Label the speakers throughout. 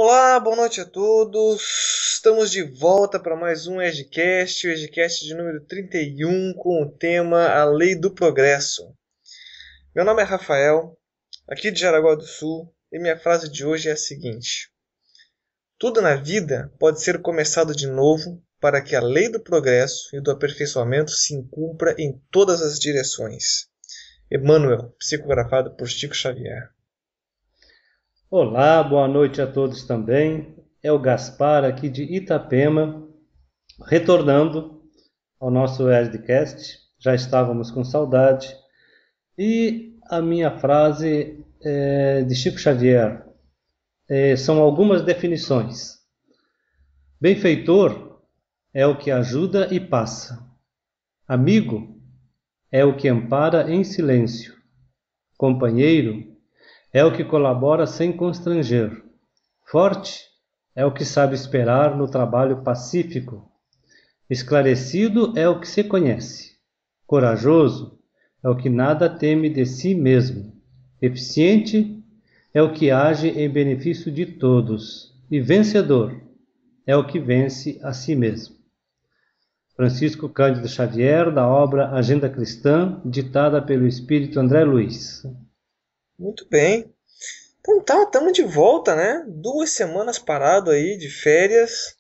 Speaker 1: Olá, boa noite a todos. Estamos de volta para mais um EGCast, o EGCast de número 31, com o tema A Lei do Progresso. Meu nome é Rafael, aqui de Jaraguá do Sul, e minha frase de hoje é a seguinte: tudo na vida pode ser começado de novo para que a lei do progresso e do aperfeiçoamento se cumpra em todas as direções. Emmanuel, psicografado por Chico Xavier.
Speaker 2: Olá, boa noite a todos também. É o Gaspar aqui de Itapema, retornando ao nosso ESDcast. Já estávamos com saudade. E a minha frase é de Chico Xavier. São algumas definições. Benfeitor é o que ajuda e passa. Amigo é o que ampara em silêncio. Companheiro é o que colabora sem constranger. Forte é o que sabe esperar no trabalho pacífico. Esclarecido é o que se conhece. Corajoso é o que nada teme de si mesmo. Eficiente é o que age em benefício de todos. E vencedor é o que vence a si mesmo. Francisco Cândido Xavier, da obra Agenda Cristã, ditada pelo espírito André Luiz.
Speaker 1: Muito bem. Então tá, estamos de volta, né? 2 semanas parado aí de férias.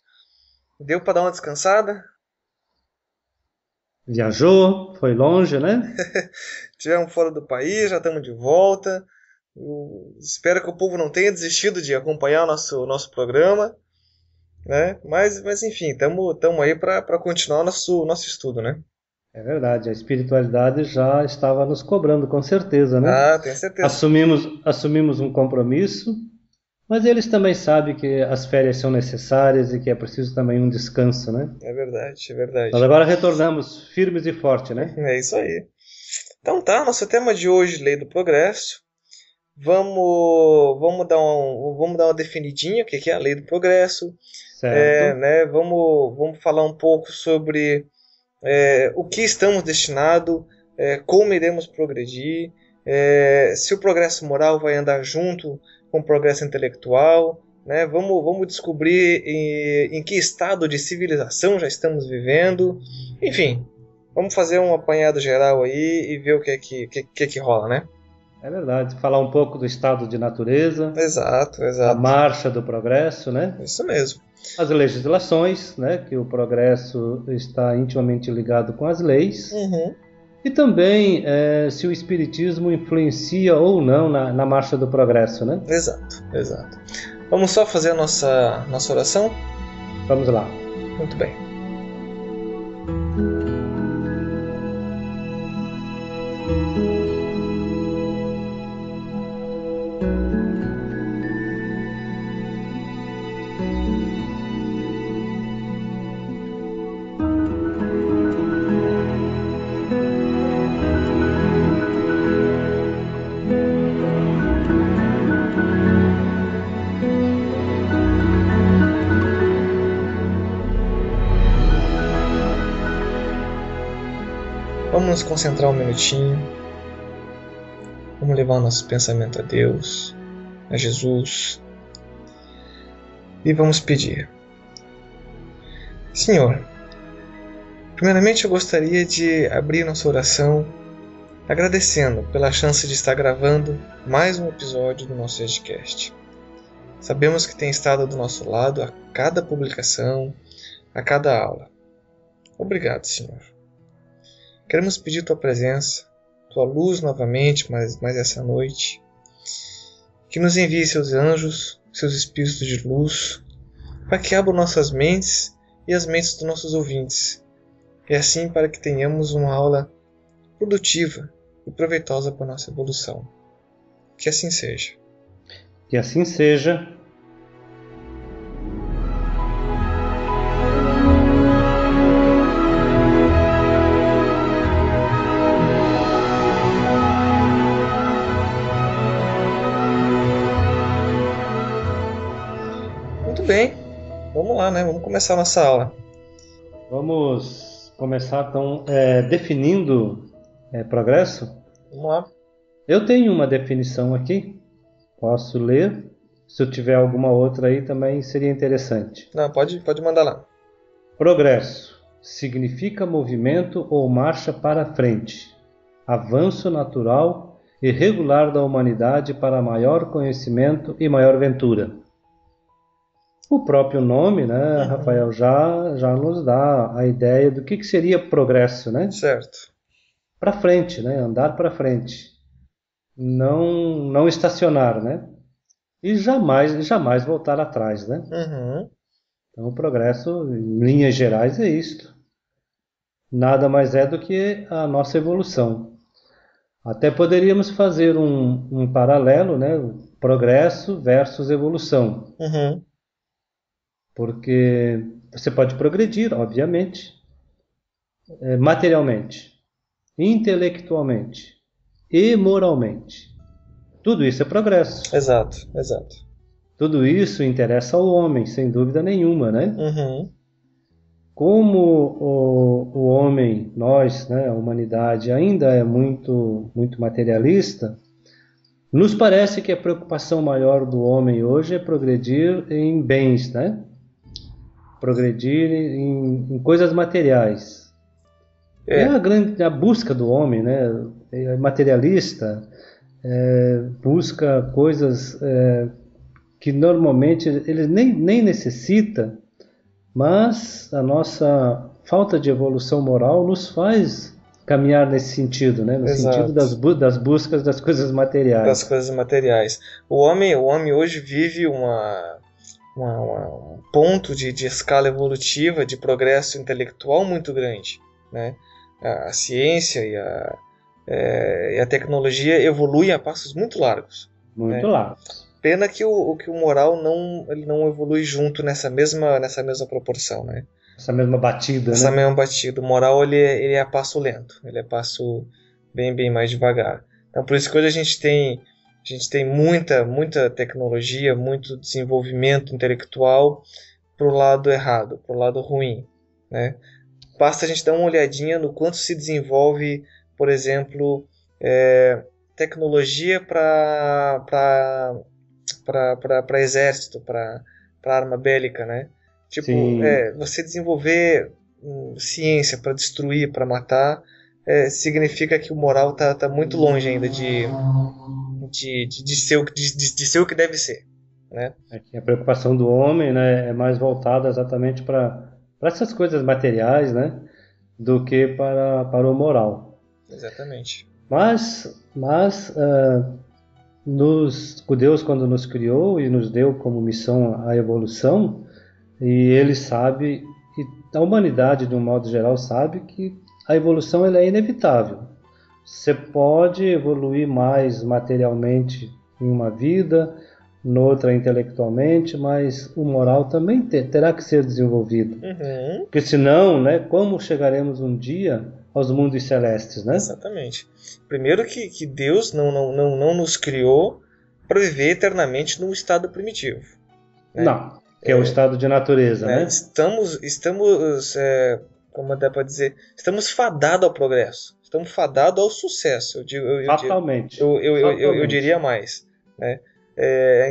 Speaker 1: Deu para dar uma descansada?
Speaker 2: Viajou, foi longe, né?
Speaker 1: Tivemos fora do país, já estamos de volta. Espero que o povo não tenha desistido de acompanhar o nosso programa, né? Mas enfim, estamos aí para continuar o nosso estudo, né?
Speaker 2: É verdade, a espiritualidade já estava nos cobrando, com certeza, né?
Speaker 1: Ah, tenho certeza.
Speaker 2: Assumimos um compromisso, mas eles também sabem que as férias são necessárias e que é preciso também um descanso, né?
Speaker 1: É verdade, é
Speaker 2: Nós
Speaker 1: verdade.
Speaker 2: agora retornamos firmes e fortes, né?
Speaker 1: É isso aí. Então tá, nosso tema de hoje, Lei do Progresso. Vamos dar uma definidinha, o que é a Lei do Progresso.
Speaker 2: Certo.
Speaker 1: Né? Vamos falar um pouco sobre o que estamos destinados, como iremos progredir, se o progresso moral vai andar junto com o progresso intelectual, né? Vamos descobrir em que estado de civilização já estamos vivendo, enfim, vamos fazer um apanhado geral aí e ver o que rola, né?
Speaker 2: É verdade. Falar um pouco do estado de natureza,
Speaker 1: Exato,
Speaker 2: a
Speaker 1: exato,
Speaker 2: marcha do progresso, né?
Speaker 1: isso mesmo.
Speaker 2: As legislações, né? Que o progresso está intimamente ligado com as leis.
Speaker 1: Uhum.
Speaker 2: E também se o espiritismo influencia ou não na marcha do progresso, né?
Speaker 1: Exato, exato. Vamos só fazer a nossa oração?
Speaker 2: Vamos lá.
Speaker 1: Muito bem. Vamos nos concentrar um minutinho. Vamos levar o nosso pensamento a Deus, a Jesus. E vamos pedir. Senhor, primeiramente eu gostaria de abrir nossa oração agradecendo pela chance de estar gravando mais um episódio do nosso podcast. Sabemos que tem estado do nosso lado a cada publicação, a cada aula. Obrigado, Senhor. Queremos pedir Tua presença, Tua luz novamente, mais essa noite. Que nos envie Seus anjos, Seus espíritos de luz, para que abram nossas mentes e as mentes dos nossos ouvintes. E assim para que tenhamos uma aula produtiva e proveitosa para a nossa evolução. Que assim seja.
Speaker 2: Que assim seja.
Speaker 1: Muito bem, vamos lá, né? Vamos começar a nossa aula.
Speaker 2: Vamos começar então definindo progresso.
Speaker 1: Vamos lá.
Speaker 2: Eu tenho uma definição aqui, posso ler. Se eu tiver alguma outra aí também seria interessante.
Speaker 1: Não, pode mandar lá.
Speaker 2: Progresso significa movimento ou marcha para frente, avanço natural e regular da humanidade para maior conhecimento e maior ventura. O próprio nome, né, Rafael, já nos dá a ideia do que seria progresso, né?
Speaker 1: Certo.
Speaker 2: Para frente, né? Andar para frente. Não estacionar, né? E jamais voltar atrás, né? Então o progresso, em linhas gerais, é isto. Nada mais é do que a nossa evolução. Até poderíamos fazer um paralelo, né? Progresso versus evolução. Porque você pode progredir, obviamente, materialmente, intelectualmente e moralmente. Tudo isso é progresso.
Speaker 1: Exato.
Speaker 2: Tudo isso interessa ao homem, sem dúvida nenhuma, né? Como o homem, nós, né, a humanidade, ainda é muito materialista, nos parece que a preocupação maior do homem hoje é progredir em bens, né? Progredir em coisas materiais. É a busca do homem, né? É materialista, busca coisas que normalmente ele nem necessita, mas a nossa falta de evolução moral nos faz caminhar nesse sentido, né? No sentido das buscas das coisas materiais.
Speaker 1: Das coisas materiais. O homem hoje vive um ponto de escala evolutiva, de progresso intelectual muito grande, né? A ciência e a tecnologia evoluem a passos muito largos.
Speaker 2: Muito largos.
Speaker 1: Pena que o moral ele não evolui junto nessa mesma proporção, né?
Speaker 2: Essa mesma batida,
Speaker 1: Essa
Speaker 2: né?
Speaker 1: mesma batida. O moral ele é a passo lento, ele é a passo bem mais devagar. Então por isso que hoje a gente tem muita tecnologia, muito desenvolvimento intelectual pro lado errado, pro lado ruim, né? Basta a gente dar uma olhadinha no quanto se desenvolve, por exemplo, tecnologia para exército, para arma bélica, né? Tipo, você desenvolver ciência para destruir, para matar, significa que o moral tá muito longe ainda de ser o que deve ser, né?
Speaker 2: A preocupação do homem, né, é mais voltada exatamente para essas coisas materiais, né, do que para o moral.
Speaker 1: Exatamente.
Speaker 2: Mas Deus, quando nos criou e nos deu como missão a evolução, e Ele sabe, e a humanidade de um modo geral sabe que a evolução ela é inevitável. Você pode evoluir mais materialmente em uma vida, noutra intelectualmente, mas o moral também terá que ser desenvolvido. Porque senão, né, como chegaremos um dia aos mundos celestes, né?
Speaker 1: Exatamente. Primeiro que Deus não nos criou para viver eternamente num estado primitivo, né?
Speaker 2: Não, que é o estado de natureza, né?
Speaker 1: Estamos como dá para dizer, estamos fadados ao progresso, estamos fadados ao sucesso.
Speaker 2: Fatalmente.
Speaker 1: Eu diria mais, né?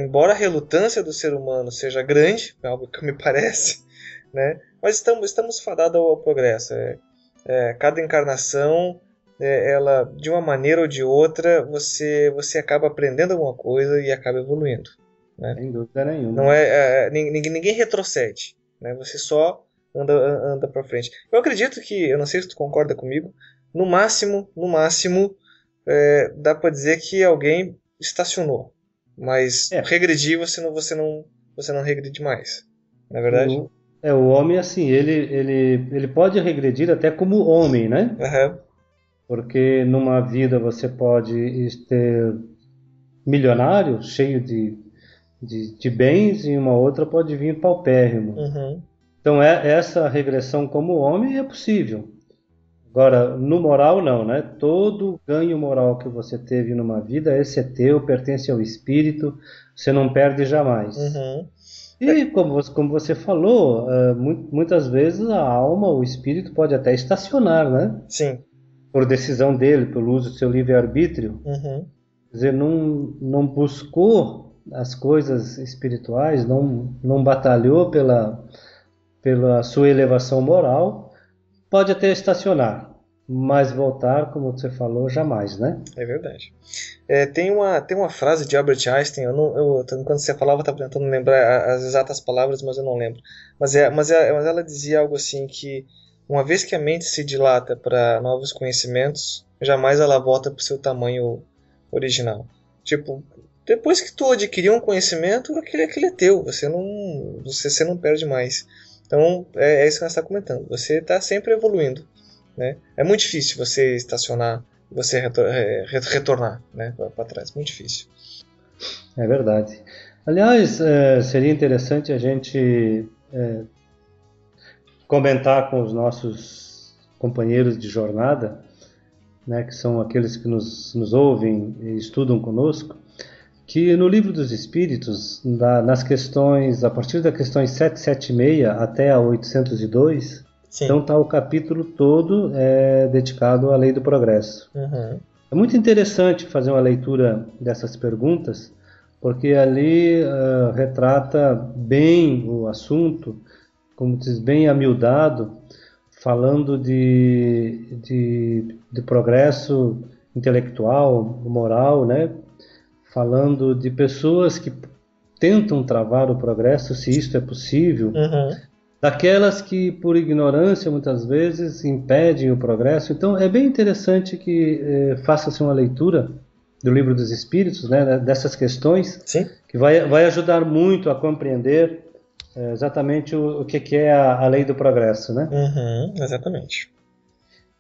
Speaker 1: Embora a relutância do ser humano seja grande, algo que me parece, né? Mas estamos fadados ao progresso. Cada encarnação, ela, de uma maneira ou de outra, você acaba aprendendo alguma coisa e acaba evoluindo, né?
Speaker 2: Sem dúvida nenhuma.
Speaker 1: Não ninguém retrocede, né? Você só anda para frente. Eu acredito que, eu não sei se tu concorda comigo, no máximo, dá para dizer que alguém estacionou, mas regredir você não regride mais, não é verdade?
Speaker 2: O homem, assim, ele pode regredir até como homem, né? Porque numa vida você pode ter milionário, cheio de bens, e uma outra pode vir paupérrimo. Então essa regressão como homem é possível. Agora, no moral não, né? Todo ganho moral que você teve numa vida, esse é teu, pertence ao espírito, você não perde jamais. E como você falou, muitas vezes a alma, o espírito pode até estacionar, né?
Speaker 1: Sim.
Speaker 2: Por decisão dele, pelo uso do seu livre-arbítrio. Quer dizer, não buscou as coisas espirituais, não batalhou pela sua elevação moral, pode até estacionar, mas voltar, como você falou, jamais, né?
Speaker 1: É verdade. Tem uma frase de Albert Einstein, quando você falava eu estava tentando lembrar as exatas palavras, mas eu não lembro. Mas ela dizia algo assim que uma vez que a mente se dilata para novos conhecimentos, jamais ela volta para o seu tamanho original. Tipo, depois que tu adquiriu um conhecimento, aquele é teu, você não perde mais. Então, é isso que nós estamos comentando. Você está sempre evoluindo, né? É muito difícil você estacionar, você retornar, né, para trás. Muito difícil.
Speaker 2: É verdade. Aliás, seria interessante a gente comentar com os nossos companheiros de jornada, né, que são aqueles que nos ouvem e estudam conosco, que no Livro dos Espíritos, nas questões, a partir das questões 776 até a 802,
Speaker 1: Sim.
Speaker 2: então está o capítulo todo dedicado à lei do progresso.
Speaker 1: Uhum.
Speaker 2: É muito interessante fazer uma leitura dessas perguntas, porque ali retrata bem o assunto, como diz, bem amiudado, falando de progresso intelectual, moral, né? Falando de pessoas que tentam travar o progresso, se isto é possível, daquelas que, por ignorância, muitas vezes, impedem o progresso. Então, é bem interessante que faça-se uma leitura do Livro dos Espíritos, né, dessas questões,
Speaker 1: Sim.
Speaker 2: que vai ajudar muito a compreender exatamente o que é a lei do progresso, né?
Speaker 1: Exatamente.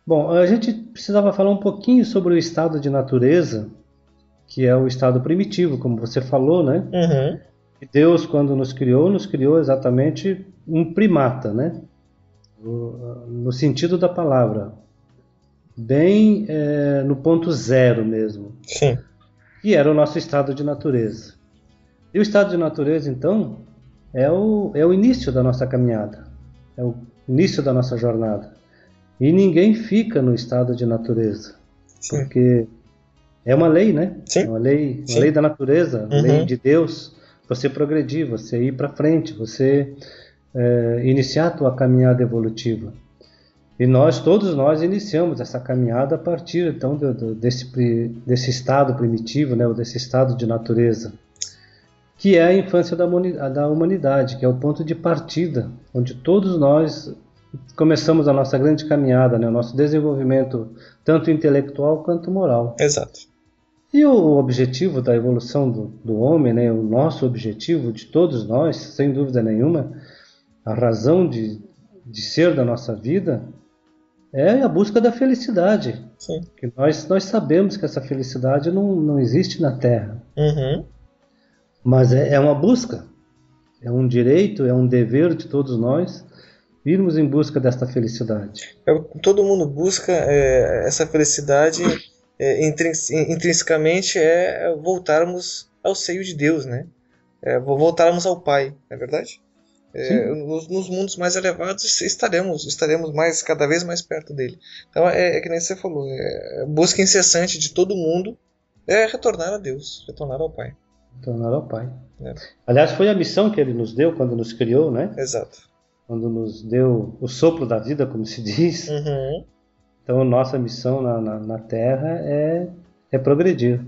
Speaker 2: Bom, a gente precisava falar um pouquinho sobre o estado de natureza, que é o estado primitivo, como você falou, né? E Deus, quando nos criou exatamente um primata, né? No sentido da palavra, bem no ponto zero mesmo.
Speaker 1: Sim.
Speaker 2: E era o nosso estado de natureza. E o estado de natureza, então, é o início da nossa caminhada, é o início da nossa jornada. E ninguém fica no estado de natureza,
Speaker 1: Sim.
Speaker 2: porque é uma lei, né?
Speaker 1: Sim.
Speaker 2: É uma lei da natureza, lei de Deus. Você progredir, você ir para frente, você iniciar a tua caminhada evolutiva. E todos nós iniciamos essa caminhada a partir então desse estado primitivo, né? Ou desse estado de natureza, que é a infância da humanidade, que é o ponto de partida, onde todos nós começamos a nossa grande caminhada, né? O nosso desenvolvimento tanto intelectual quanto moral.
Speaker 1: Exato.
Speaker 2: E o objetivo da evolução do homem, né? O nosso objetivo de todos nós, sem dúvida nenhuma, a razão de ser da nossa vida é a busca da felicidade.
Speaker 1: Sim.
Speaker 2: Que nós sabemos que essa felicidade não existe na Terra. Mas é uma busca, é um direito, é um dever de todos nós irmos em busca desta felicidade.
Speaker 1: Todo mundo busca essa felicidade intrinsecamente voltarmos ao seio de Deus, né? Voltarmos ao Pai, não é verdade? Nos mundos mais elevados estaremos cada vez mais perto dele. Então é que nem você falou, busca incessante de todo mundo retornar a Deus, retornar ao Pai.
Speaker 2: Retornar ao Pai. Aliás, foi a missão que ele nos deu quando nos criou, né?
Speaker 1: Exato.
Speaker 2: Quando nos deu o sopro da vida, como se diz. Então, nossa missão na Terra é progredir.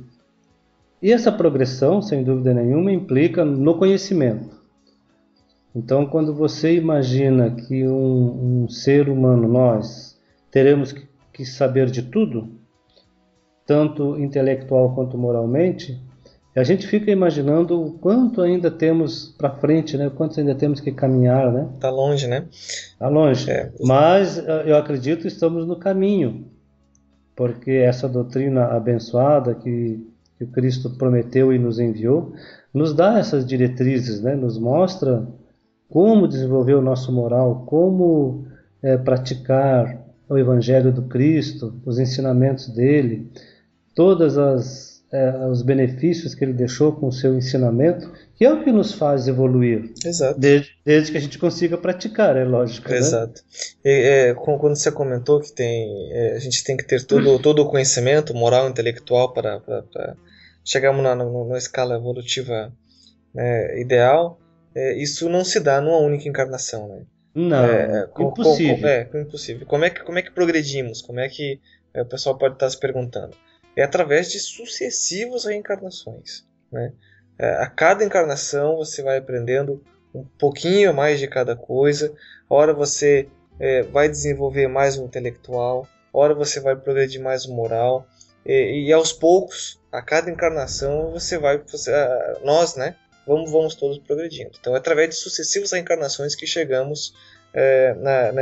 Speaker 2: E essa progressão, sem dúvida nenhuma, implica no conhecimento. Então, quando você imagina que um ser humano, nós, teremos que saber de tudo, tanto intelectual quanto moralmente, a gente fica imaginando o quanto ainda temos para frente, né? O quanto ainda temos que caminhar, né?
Speaker 1: Tá longe, né?
Speaker 2: Tá longe. Mas eu acredito que estamos no caminho, porque essa doutrina abençoada que o Cristo prometeu e nos enviou, nos dá essas diretrizes, né? Nos mostra como desenvolver o nosso moral, como praticar o Evangelho do Cristo, os ensinamentos dele, todas os benefícios que ele deixou com o seu ensinamento, que é o que nos faz evoluir.
Speaker 1: Exato.
Speaker 2: Desde que a gente consiga praticar, é lógico.
Speaker 1: Exato. Né? Quando você comentou que a gente tem que ter todo o conhecimento moral e intelectual para chegarmos numa escala evolutiva né, ideal, isso não se dá numa única encarnação, né?
Speaker 2: Não, impossível.
Speaker 1: Impossível. Como é que progredimos? Como é que o pessoal pode estar se perguntando? É através de sucessivas reencarnações, né? A cada encarnação você vai aprendendo um pouquinho mais de cada coisa. Ora você vai desenvolver mais o intelectual, ora você vai progredir mais o moral, e aos poucos, a cada encarnação nós, né, vamos todos progredindo. Então é através de sucessivas reencarnações que chegamos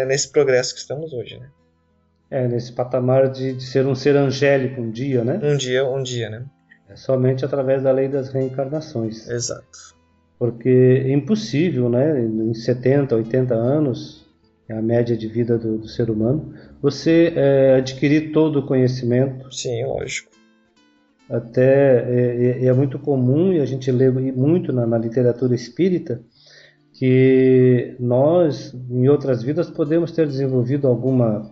Speaker 1: nesse progresso que estamos hoje, né?
Speaker 2: Nesse patamar de ser um ser angélico um dia, né?
Speaker 1: Um dia, né?
Speaker 2: É somente através da lei das reencarnações.
Speaker 1: Exato.
Speaker 2: Porque é impossível, né, em 70, 80 anos, é a média de vida do ser humano, você adquirir todo o conhecimento.
Speaker 1: Sim, lógico.
Speaker 2: Até é muito comum, e a gente lê muito na literatura espírita, que nós, em outras vidas, podemos ter desenvolvido alguma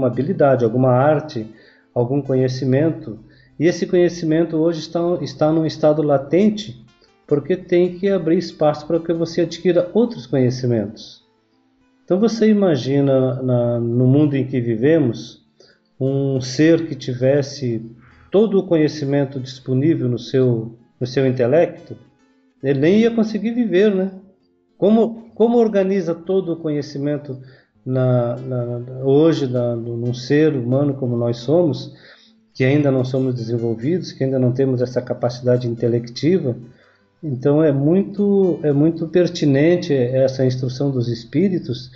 Speaker 2: habilidade, alguma arte, algum conhecimento, e esse conhecimento hoje está num estado latente, porque tem que abrir espaço para que você adquira outros conhecimentos. Então você imagina, no mundo em que vivemos, um ser que tivesse todo o conhecimento disponível no seu intelecto, ele nem ia conseguir viver, né? Como organiza todo o conhecimento hoje num ser humano como nós somos, que ainda não somos desenvolvidos, que ainda não temos essa capacidade intelectiva? Então é muito pertinente essa instrução dos espíritos,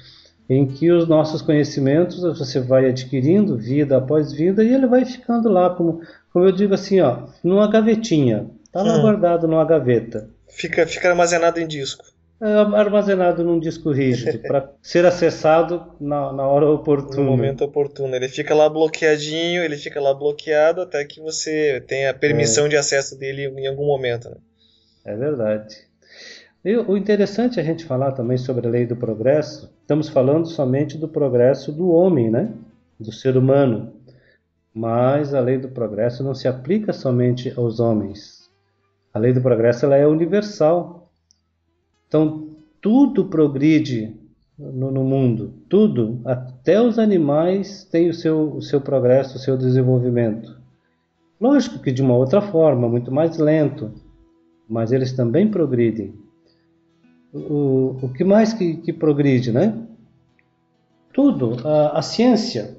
Speaker 2: em que os nossos conhecimentos você vai adquirindo vida após vida, e ele vai ficando lá, como eu digo assim, ó, numa gavetinha, está lá guardado numa gaveta.
Speaker 1: Fica armazenado em disco.
Speaker 2: Armazenado num disco rígido, para ser acessado na hora oportuna.
Speaker 1: No momento oportuno. Ele fica lá bloqueadinho, ele fica lá bloqueado até que você tenha a permissão de acesso dele em algum momento, né?
Speaker 2: É verdade. E o interessante é a gente falar também sobre a lei do progresso. Estamos falando somente do progresso do homem, né? Do ser humano. Mas a lei do progresso não se aplica somente aos homens. A lei do progresso ela é universal. Então, tudo progride no mundo. Tudo, até os animais têm o seu progresso, o seu desenvolvimento. Lógico que de uma outra forma, muito mais lento. Mas eles também progridem. O que mais que progride, né? Tudo, a ciência,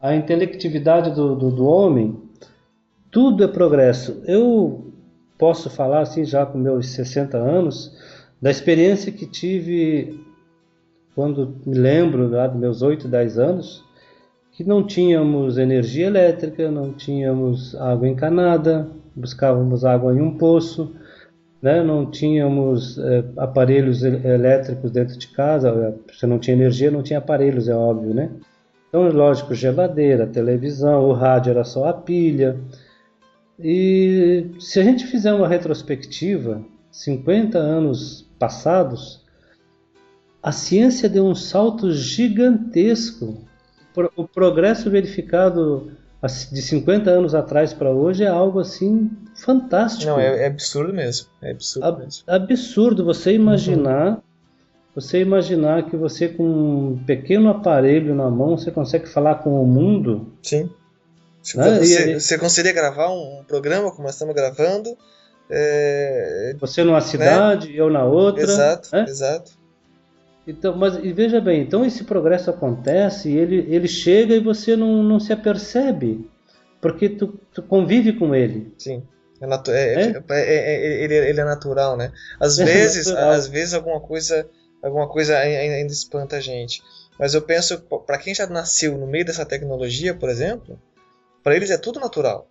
Speaker 2: a intelectividade do homem, tudo é progresso. Eu posso falar assim já com meus 60 anos, da experiência que tive quando me lembro lá dos meus 8, 10 anos, que não tínhamos energia elétrica, não tínhamos água encanada, buscávamos água em um poço, né? Não tínhamos aparelhos elétricos dentro de casa. Se não tinha energia, não tinha aparelhos, é óbvio, né? Então, lógico, geladeira, televisão, o rádio era só a pilha. E se a gente fizer uma retrospectiva, 50 anos passados, a ciência deu um salto gigantesco. O progresso verificado de 50 anos atrás para hoje é algo assim fantástico.
Speaker 1: Não, é absurdo mesmo. É absurdo mesmo.
Speaker 2: Absurdo você imaginar, que você com um pequeno aparelho na mão você consegue falar com o mundo.
Speaker 1: Sim. Você conseguiria gravar um programa como nós estamos gravando.
Speaker 2: Você numa cidade, né? Eu na outra.
Speaker 1: Exato,
Speaker 2: né?
Speaker 1: Exato.
Speaker 2: Então, e veja bem, então esse progresso acontece, ele chega e você não se apercebe, porque tu convive com ele.
Speaker 1: Sim, ele é natural, né? Às vezes alguma coisa ainda espanta a gente. Mas eu penso, para quem já nasceu no meio dessa tecnologia, por exemplo, para eles é tudo natural.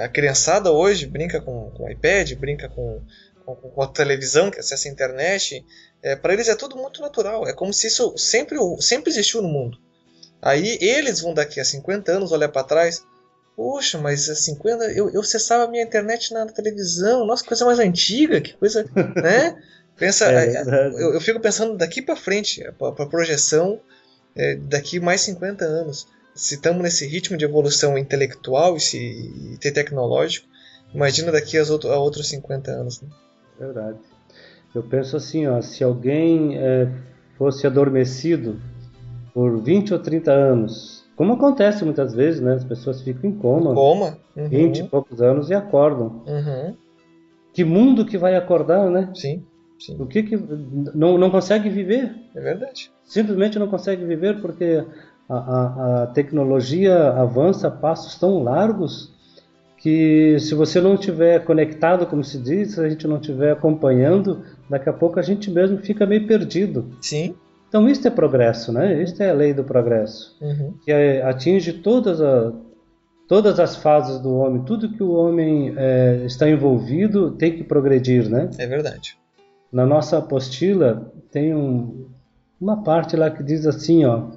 Speaker 1: A criançada hoje brinca com o iPad, brinca com a televisão, que acessa a internet. Para eles é tudo muito natural. É como se isso sempre existiu no mundo. Aí eles vão daqui a 50 anos olhar para trás. Poxa, mas há 50 eu acessava a minha internet na televisão. Nossa, coisa mais antiga, que coisa, né? Eu fico pensando daqui para frente, para projeção daqui mais 50 anos. Se estamos nesse ritmo de evolução intelectual e tecnológico, imagina daqui a outros 50 anos. Né?
Speaker 2: Verdade. Eu penso assim, ó, se alguém fosse adormecido por 20 ou 30 anos, como acontece muitas vezes, né? As pessoas ficam em
Speaker 1: Em
Speaker 2: coma,
Speaker 1: coma?
Speaker 2: 20 e
Speaker 1: Uhum,
Speaker 2: poucos anos e acordam.
Speaker 1: uhum,
Speaker 2: Que mundo que vai acordar, né?
Speaker 1: sim, sim,
Speaker 2: O que não consegue viver?
Speaker 1: é verdade.
Speaker 2: Simplesmente não consegue viver porque a tecnologia avança a passos tão largos que se você não estiver conectado, como se diz, se a gente não estiver acompanhando, daqui a pouco a gente mesmo fica meio perdido.
Speaker 1: Sim,
Speaker 2: Então isso é progresso, né? Isso é a lei do progresso,
Speaker 1: uhum,
Speaker 2: que atinge todas as fases do homem, tudo que o homem está envolvido tem que progredir, né?
Speaker 1: é verdade.
Speaker 2: Na nossa apostila tem uma parte lá que diz assim, ó,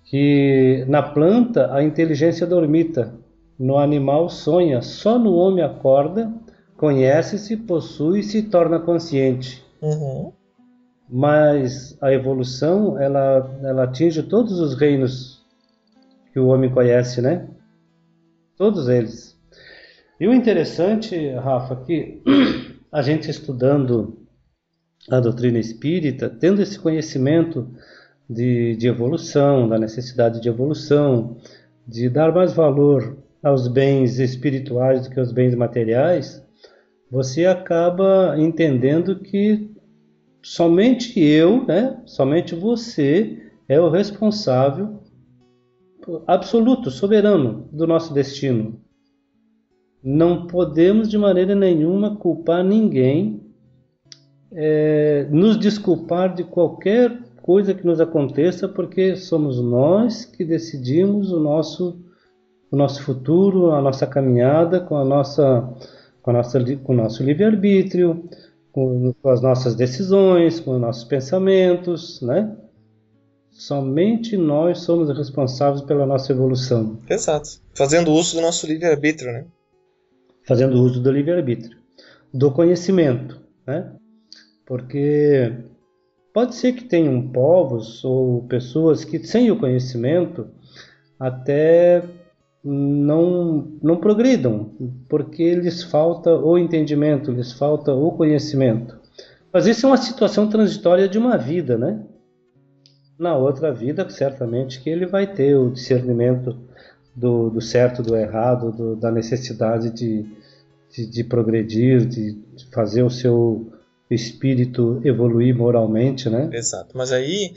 Speaker 2: que na planta a inteligência dormita, no animal sonha, só no homem acorda, conhece-se, possui e se torna consciente.
Speaker 1: Uhum,
Speaker 2: Mas a evolução, ela atinge todos os reinos que o homem conhece, né? Todos eles. E o interessante, Rafa, que a gente estudando a doutrina espírita, tendo esse conhecimento de evolução, da necessidade de evolução, de dar mais valor aos bens espirituais do que aos bens materiais, você acaba entendendo que somente eu, né, somente você é o responsável absoluto, soberano do nosso destino. Não podemos de maneira nenhuma culpar ninguém, nos desculpar de qualquer coisa que nos aconteça, porque somos nós que decidimos o nosso futuro, a nossa caminhada com o nosso livre-arbítrio, com as nossas decisões, com os nossos pensamentos, né? Somente nós somos responsáveis pela nossa evolução,
Speaker 1: exato. Fazendo uso do nosso livre-arbítrio, né?
Speaker 2: fazendo uso do livre-arbítrio, do conhecimento, né? Porque pode ser que tenham povos ou pessoas que, sem o conhecimento, até não progridam, porque lhes falta o entendimento, lhes falta o conhecimento. Mas isso é uma situação transitória de uma vida, né? Na outra vida, certamente que ele vai ter o discernimento do certo, do errado, da necessidade de progredir, de fazer o seu espírito evoluir moralmente, né?
Speaker 1: Exato. Mas aí,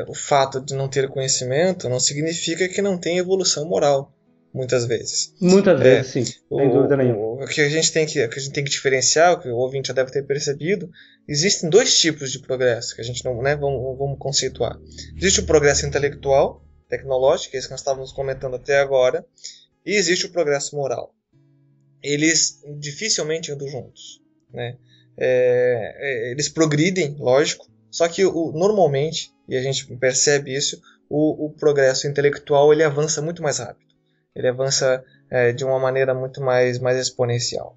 Speaker 1: o fato de não ter conhecimento não significa que não tem evolução moral, muitas vezes.
Speaker 2: Muitas
Speaker 1: É,
Speaker 2: vezes, sim, sem dúvida nenhuma.
Speaker 1: o que a gente tem que diferenciar, o que o ouvinte já deve ter percebido, existem dois tipos de progresso que a gente não, né, vamos conceituar. Existe o progresso intelectual, tecnológico, que é esse que nós estávamos comentando até agora, e existe o progresso moral. Eles dificilmente andam juntos, né? Eles progridem, lógico, só que normalmente, e a gente percebe isso, o progresso intelectual ele avança muito mais rápido. Ele avança de uma maneira muito mais exponencial.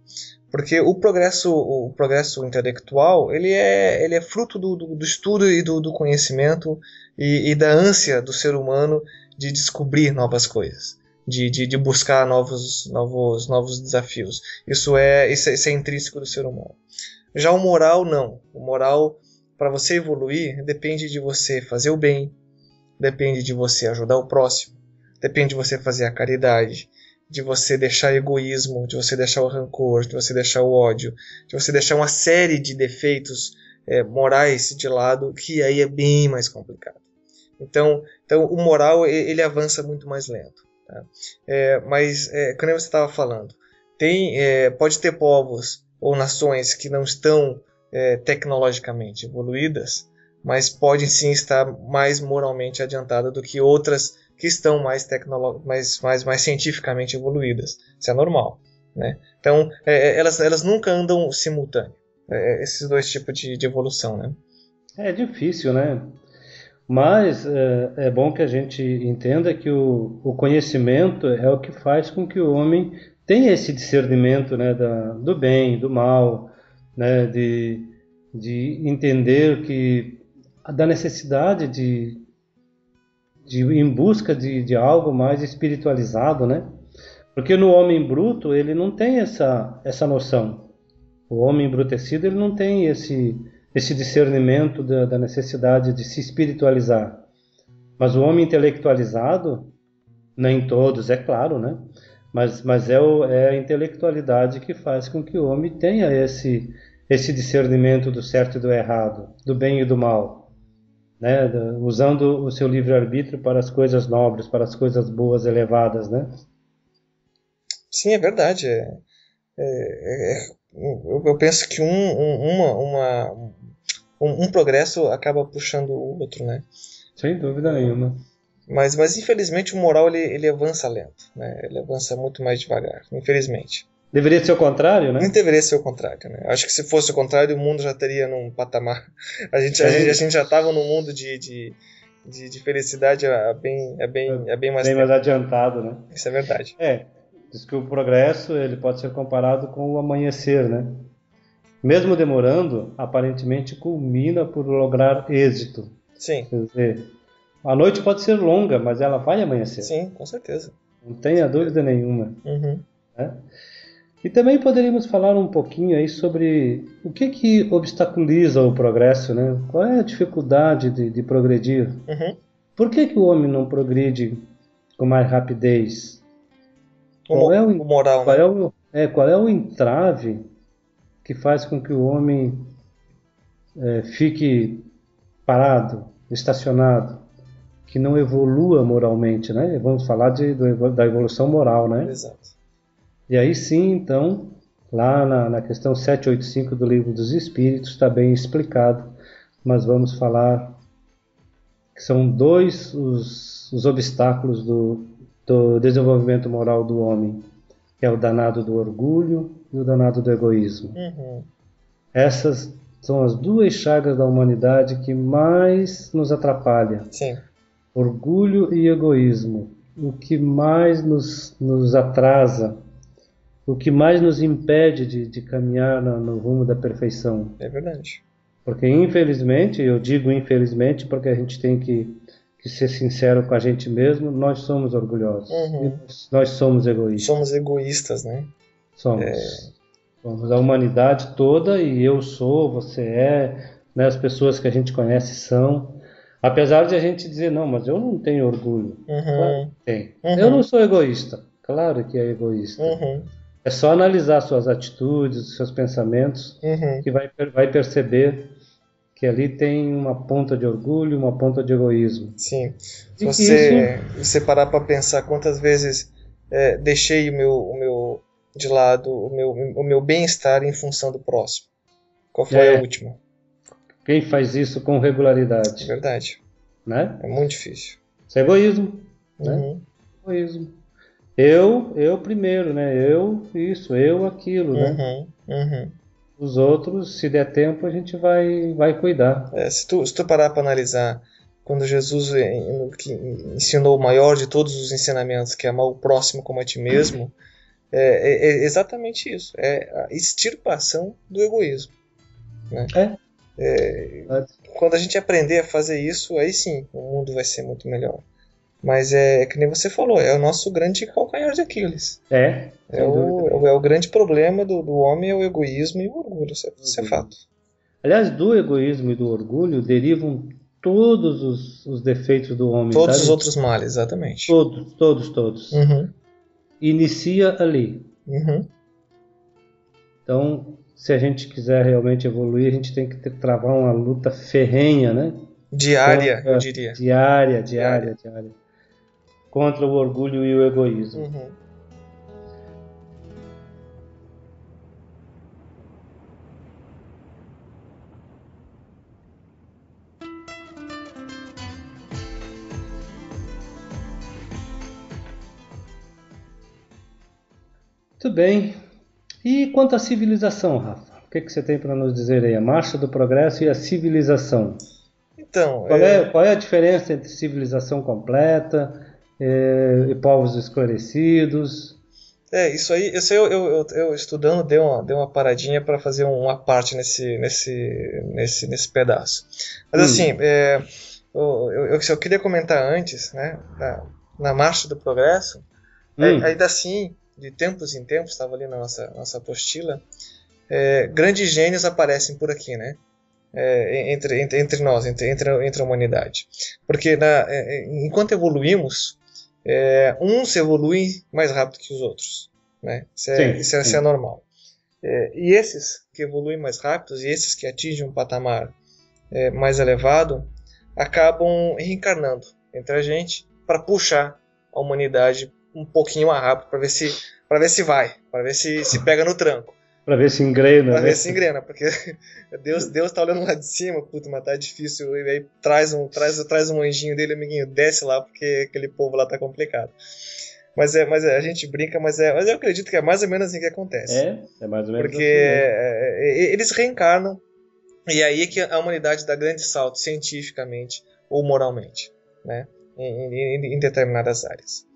Speaker 1: Porque o progresso intelectual ele é fruto do estudo e do conhecimento e da ânsia do ser humano de descobrir novas coisas. De buscar novos desafios. Isso é intrínseco do ser humano. Já o moral, não. O moral, para você evoluir, depende de você fazer o bem, depende de você ajudar o próximo, depende de você fazer a caridade, de você deixar o egoísmo, de você deixar o rancor, de você deixar o ódio, de você deixar uma série de defeitos morais de lado, que aí é bem mais complicado. Então o moral ele avança muito mais lento. Tá? Mas, como você estava falando, pode ter povos ou nações que não estão tecnologicamente evoluídas, mas podem sim estar mais moralmente adiantadas do que outras que estão mais cientificamente evoluídas. Isso é normal. Né? Então, elas nunca andam simultâneo, esses dois tipos de evolução. Né?
Speaker 2: É difícil, né? Mas é bom que a gente entenda que o conhecimento é o que faz com que o homem tenha esse discernimento, né, do bem, do mal, né, de entender que da necessidade de ir em busca de algo mais espiritualizado, né? Porque no homem bruto ele não tem essa noção. O homem embrutecido, ele não tem esse discernimento da necessidade de se espiritualizar. Mas o homem intelectualizado, nem todos, é claro, né? Mas é a intelectualidade que faz com que o homem tenha esse discernimento do certo e do errado, do bem e do mal, né? Usando o seu livre-arbítrio para as coisas nobres, para as coisas boas, elevadas, né?
Speaker 1: Sim, é verdade. Eu penso que um progresso acaba puxando o outro, né?
Speaker 2: Sem dúvida nenhuma.
Speaker 1: Mas infelizmente o moral ele avança lento, né? Ele avança muito mais devagar, infelizmente.
Speaker 2: Deveria ser o contrário, né?
Speaker 1: Não deveria ser o contrário, né? Acho que se fosse o contrário, o mundo já estaria num patamar. A gente já estava num mundo de felicidade bem mais
Speaker 2: Bem
Speaker 1: tempo.
Speaker 2: mais adiantado, né?
Speaker 1: Isso é verdade.
Speaker 2: Diz que o progresso ele pode ser comparado com o amanhecer, né? Mesmo demorando, aparentemente culmina por lograr êxito.
Speaker 1: Sim.
Speaker 2: Quer dizer, a noite pode ser longa, mas ela vai amanhecer.
Speaker 1: Sim, com certeza.
Speaker 2: Não tenha dúvida nenhuma.
Speaker 1: Uhum.
Speaker 2: Né? E também poderíamos falar um pouquinho aí sobre o que obstaculiza o progresso, né? Qual é a dificuldade de progredir?
Speaker 1: Uhum.
Speaker 2: Por que o homem não progride com mais rapidez?
Speaker 1: O moral, né?
Speaker 2: Qual é o entrave que faz com que o homem fique parado, estacionado, que não evolua moralmente, né? Vamos falar da evolução moral, né?
Speaker 1: Exato.
Speaker 2: E aí sim, então, lá na questão 785 do Livro dos Espíritos está bem explicado, mas vamos falar que são dois os obstáculos do desenvolvimento moral do homem, que é o danado do orgulho e o danado do egoísmo.
Speaker 1: Uhum.
Speaker 2: Essas são as duas chagas da humanidade que mais nos atrapalha.
Speaker 1: Sim.
Speaker 2: Orgulho e egoísmo. O que mais nos atrasa, o que mais nos impede de caminhar no rumo da perfeição.
Speaker 1: É verdade.
Speaker 2: Porque infelizmente, eu digo infelizmente porque a gente tem que ser sincero com a gente mesmo, nós somos orgulhosos.
Speaker 1: Uhum.
Speaker 2: Nós somos egoístas.
Speaker 1: Somos egoístas, né?
Speaker 2: Somos. Somos a humanidade toda, e eu sou, você é, né, as pessoas que a gente conhece são. Apesar de a gente dizer, não, mas eu não tenho orgulho.
Speaker 1: Uhum.
Speaker 2: Claro que tem.
Speaker 1: Uhum.
Speaker 2: Eu não sou egoísta. Claro que é egoísta.
Speaker 1: Uhum.
Speaker 2: É só analisar suas atitudes, seus pensamentos,
Speaker 1: Uhum.
Speaker 2: que vai perceber que ali tem uma ponta de orgulho, uma ponta de egoísmo.
Speaker 1: Sim. Se você parar para pensar quantas vezes deixei o meu de lado, o meu bem-estar em função do próximo. Qual foi a última?
Speaker 2: Quem faz isso com regularidade?
Speaker 1: É verdade.
Speaker 2: Né?
Speaker 1: É muito difícil.
Speaker 2: Isso é egoísmo.
Speaker 1: Uhum.
Speaker 2: Né? Egoísmo. Eu primeiro, né? Eu aquilo, né?
Speaker 1: Uhum.
Speaker 2: Os outros, se der tempo, a gente vai cuidar.
Speaker 1: Se tu parar para analisar, quando Jesus ensinou o maior de todos os ensinamentos, que é amar o próximo como a ti mesmo, é exatamente isso. É a extirpação do egoísmo. Né? Quando a gente aprender a fazer isso, aí sim, o mundo vai ser muito melhor. Mas que nem você falou, é o nosso grande calcanhar de Aquiles. É o grande problema do homem, é o egoísmo e o orgulho, isso é fato.
Speaker 2: Aliás, do egoísmo e do orgulho derivam todos os defeitos do homem.
Speaker 1: Todos os outros males, exatamente.
Speaker 2: Todos.
Speaker 1: Uhum.
Speaker 2: Inicia ali.
Speaker 1: Uhum.
Speaker 2: Então, se a gente quiser realmente evoluir, a gente tem que travar uma luta ferrenha, né?
Speaker 1: Diária, eu diria.
Speaker 2: Diária. Contra o orgulho e o egoísmo.
Speaker 1: Uhum.
Speaker 2: Muito bem. E quanto à civilização, Rafa? O que você tem para nos dizer aí? A marcha do progresso e a civilização.
Speaker 1: Então,
Speaker 2: qual é a diferença entre civilização completa e povos esclarecidos?
Speaker 1: Isso aí eu estudando dei uma paradinha para fazer uma parte nesse pedaço. Mas assim, eu queria comentar antes, né, na marcha do progresso, ainda assim, de tempos em tempos, estava ali na nossa apostila, grandes gênios aparecem por aqui, né? Entre nós, entre a humanidade. Porque enquanto evoluímos, uns evoluem mais rápido que os outros, né? Isso é normal. E esses que evoluem mais rápido, e esses que atingem um patamar mais elevado, acabam reencarnando entre a gente para puxar a humanidade um pouquinho mais rápido, para ver se vai, para ver se pega no tranco.
Speaker 2: Para ver se engrena.
Speaker 1: Para ver se engrena, porque Deus tá olhando lá de cima, puta, mas tá difícil, e aí traz um anjinho dele, amiguinho, desce lá, porque aquele povo lá tá complicado. Mas a gente brinca, mas eu acredito que é mais ou menos assim que acontece.
Speaker 2: É mais ou menos
Speaker 1: porque
Speaker 2: assim,
Speaker 1: eles reencarnam, e aí é que a humanidade dá grande salto cientificamente ou moralmente, né? Em determinadas áreas.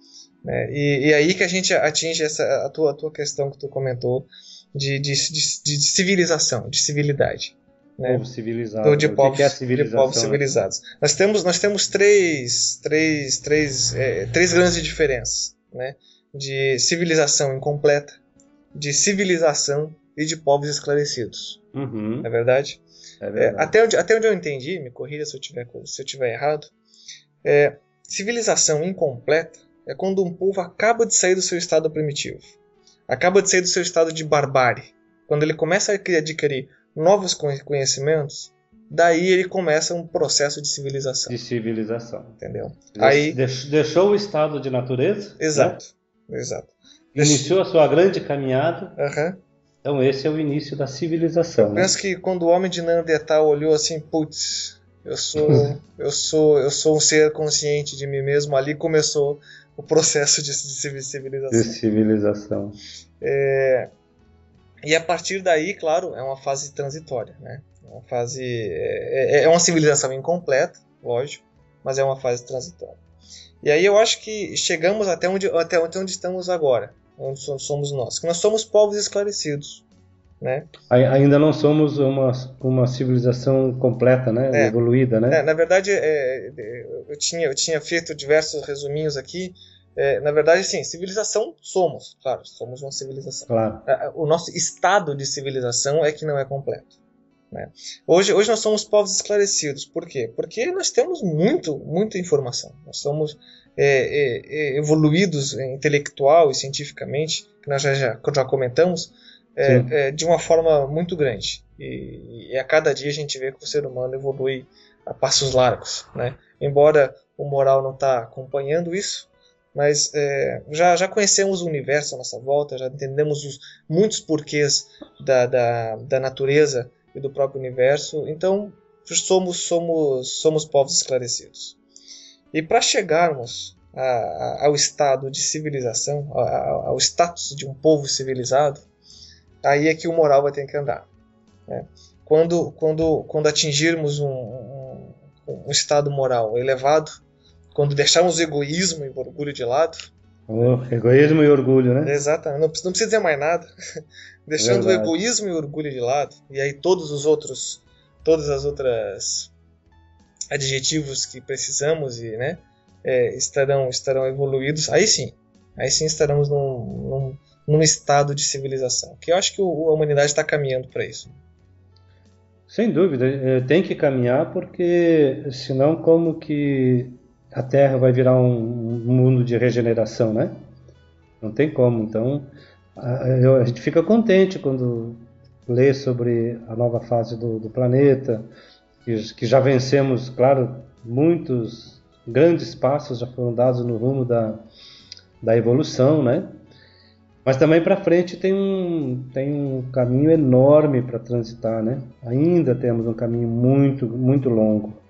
Speaker 1: Né? E aí que a gente atinge a tua questão que tu comentou de civilização, de civilidade. Né?
Speaker 2: Povo civilizado.
Speaker 1: O que é civilização, de povos civilizados. Nós temos três grandes diferenças. Né? De civilização incompleta, de civilização e de povos esclarecidos.
Speaker 2: Uhum.
Speaker 1: Não é verdade?
Speaker 2: É verdade.
Speaker 1: Até onde eu entendi, me corrija se eu tiver errado, civilização incompleta é quando um povo acaba de sair do seu estado primitivo, acaba de sair do seu estado de barbárie. Quando ele começa a adquirir novos conhecimentos, daí ele começa um processo de civilização. Entendeu? Aí
Speaker 2: deixou o estado de natureza.
Speaker 1: Exato. Né? Exato.
Speaker 2: Iniciou a sua grande caminhada.
Speaker 1: Uhum.
Speaker 2: Então esse é o início da civilização.
Speaker 1: Eu penso que quando o homem de Neandertal olhou assim, putz, eu sou um ser consciente de mim mesmo, ali começou o processo de civilização.
Speaker 2: De civilização.
Speaker 1: E a partir daí, claro, é uma fase transitória, né? Uma fase, é uma civilização incompleta, lógico, mas é uma fase transitória. E aí eu acho que chegamos até onde estamos agora, onde somos nós. Que nós somos povos esclarecidos. Né?
Speaker 2: Ainda não somos uma civilização completa, né? Evoluída, né?
Speaker 1: Na verdade, eu tinha feito diversos resuminhos aqui. Na verdade, sim, civilização somos. Claro, somos uma civilização.
Speaker 2: Claro.
Speaker 1: O nosso estado de civilização é que não é completo. Né? Hoje nós somos povos esclarecidos. Por quê? Porque nós temos muita informação. Nós somos evoluídos intelectual e cientificamente, que nós já comentamos, de uma forma muito grande. E a cada dia a gente vê que o ser humano evolui a passos largos. Né? Embora o moral não está acompanhando isso, mas já conhecemos o universo à nossa volta, já entendemos muitos porquês da natureza e do próprio universo, então somos povos esclarecidos. E para chegarmos ao estado de civilização, ao status de um povo civilizado, aí é que o moral vai ter que andar. Né? Quando atingirmos um estado moral elevado, quando deixarmos o egoísmo e o orgulho de lado...
Speaker 2: Egoísmo e orgulho, né?
Speaker 1: Exatamente, não precisa dizer mais nada. Deixando o egoísmo e o orgulho de lado, e aí todas as outras adjetivos que precisamos e, né, estarão evoluídos, aí sim estaremos num estado de civilização, que eu acho que a humanidade está caminhando para isso.
Speaker 2: Sem dúvida, tem que caminhar, porque senão como que a Terra vai virar um mundo de regeneração, né? Não tem como. Então a gente fica contente quando lê sobre a nova fase do planeta, que já vencemos, claro, muitos grandes passos já foram dados no rumo da evolução, né? Mas também para frente tem um caminho enorme para transitar, né? Ainda temos um caminho muito, muito longo.